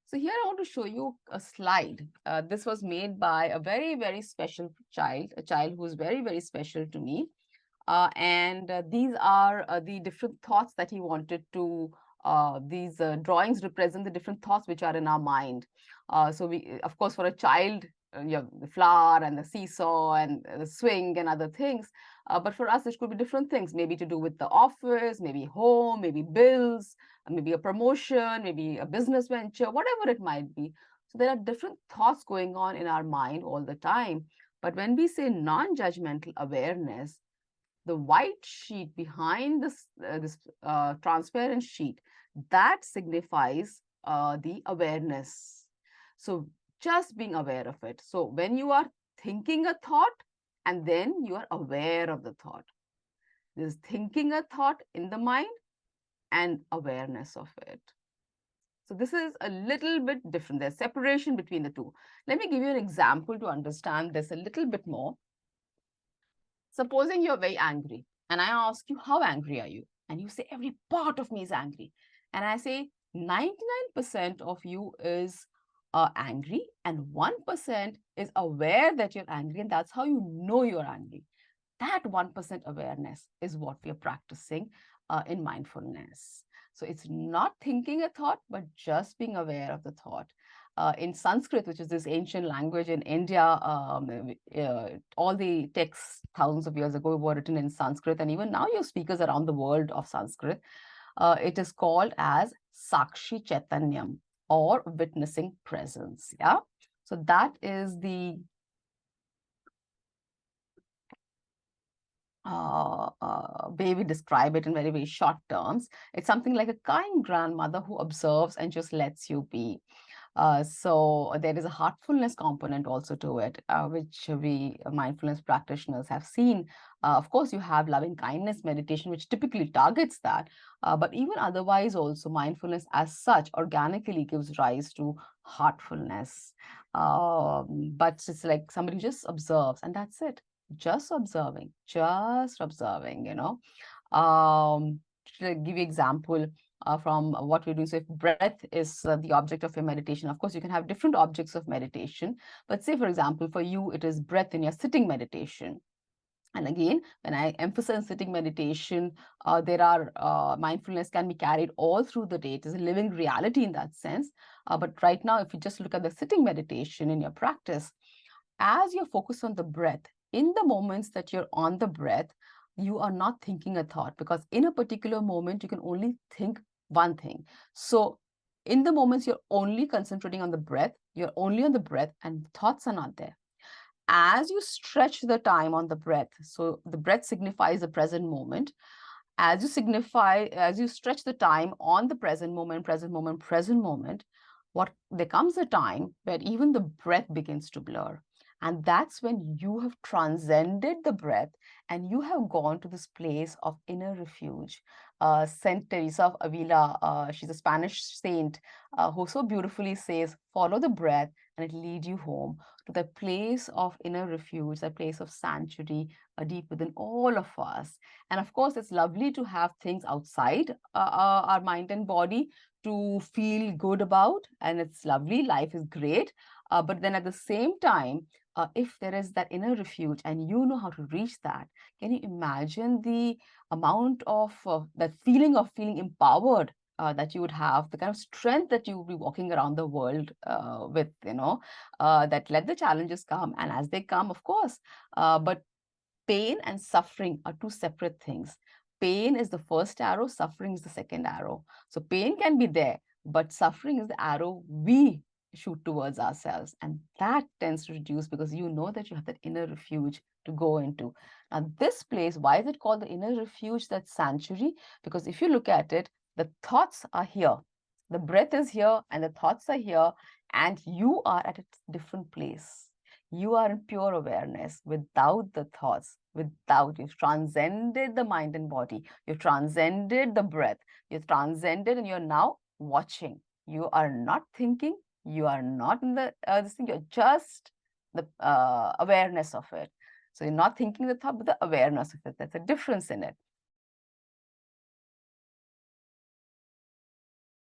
So here I want to show you a slide. This was made by a very, very special child, a child who's very, very special to me. And these are the different thoughts that he wanted to, these drawings represent the different thoughts which are in our mind. So we, of course, for a child, you have the flower and the seesaw and the swing and other things. But for us, it could be different things, maybe to do with the office, maybe home, maybe bills, maybe a promotion, maybe a business venture, whatever it might be. So there are different thoughts going on in our mind all the time. But when we say non-judgmental awareness, the white sheet behind this transparent sheet, that signifies the awareness. So just being aware of it. So when you are thinking a thought and then you are aware of the thought, there's thinking a thought in the mind and awareness of it. So this is a little bit different. There's separation between the two. Let me give you an example to understand this a little bit more. Supposing you're very angry and I ask you, how angry are you? And you say, every part of me is angry. And I say, 99% of you is angry and 1% is aware that you're angry. And that's how you know you're angry. That 1% awareness is what we are practicing in mindfulness. So it's not thinking a thought, but just being aware of the thought. In Sanskrit, which is this ancient language in India, all the texts thousands of years ago were written in Sanskrit, and even now you have speakers around the world of Sanskrit. It is called as Sakshi Chaitanyam, or witnessing presence. Yeah. So that is the way we describe it in very, very short terms. It's something like a kind grandmother who observes and just lets you be. So there is a heartfulness component also to it, which we mindfulness practitioners have seen. Of course, you have loving kindness meditation, which typically targets that. But even otherwise, also mindfulness as such organically gives rise to heartfulness. But it's like somebody just observes, and that's it. Just observing, to give you example from what we're doing. So if breath is the object of your meditation, of course, you can have different objects of meditation. But say, for example, for you, it is breath in your sitting meditation. And again, when I emphasize sitting meditation, there are mindfulness can be carried all through the day. It is a living reality in that sense. But right now, if you just look at the sitting meditation in your practice, as you're focused on the breath, in the moments that you're on the breath, you are not thinking a thought, because in a particular moment, you can only think one thing. So in the moments you're only concentrating on the breath, you're only on the breath and thoughts are not there. As you stretch the time on the breath, so the breath signifies the present moment. As you stretch the time on the present moment, what there comes a time where even the breath begins to blur. And that's when you have transcended the breath and you have gone to this place of inner refuge. Saint Teresa of Avila, she's a Spanish saint who so beautifully says, follow the breath and it lead you home to the place of inner refuge, that place of sanctuary deep within all of us. And of course, it's lovely to have things outside our mind and body to feel good about. And it's lovely, life is great. But then at the same time, if there is that inner refuge and you know how to reach that, can you imagine the amount of that feeling of feeling empowered that you would have, the kind of strength that you would be walking around the world with, that let the challenges come. And as they come, of course, but pain and suffering are two separate things. Pain is the first arrow, suffering is the second arrow. So pain can be there, but suffering is the arrow we shoot towards ourselves. And that tends to reduce because you know that you have that inner refuge to go into. Now, this place, why is it called the inner refuge, that sanctuary? Because if you look at it, the thoughts are here. The breath is here and the thoughts are here, and you are at a different place. You are in pure awareness without the thoughts, you've transcended the mind and body, you've transcended the breath, you've transcended, and you're now watching. You are not thinking, you are not in the this thing, you're just the awareness of it. So you're not thinking the thought, but the awareness of it. That's a difference in it.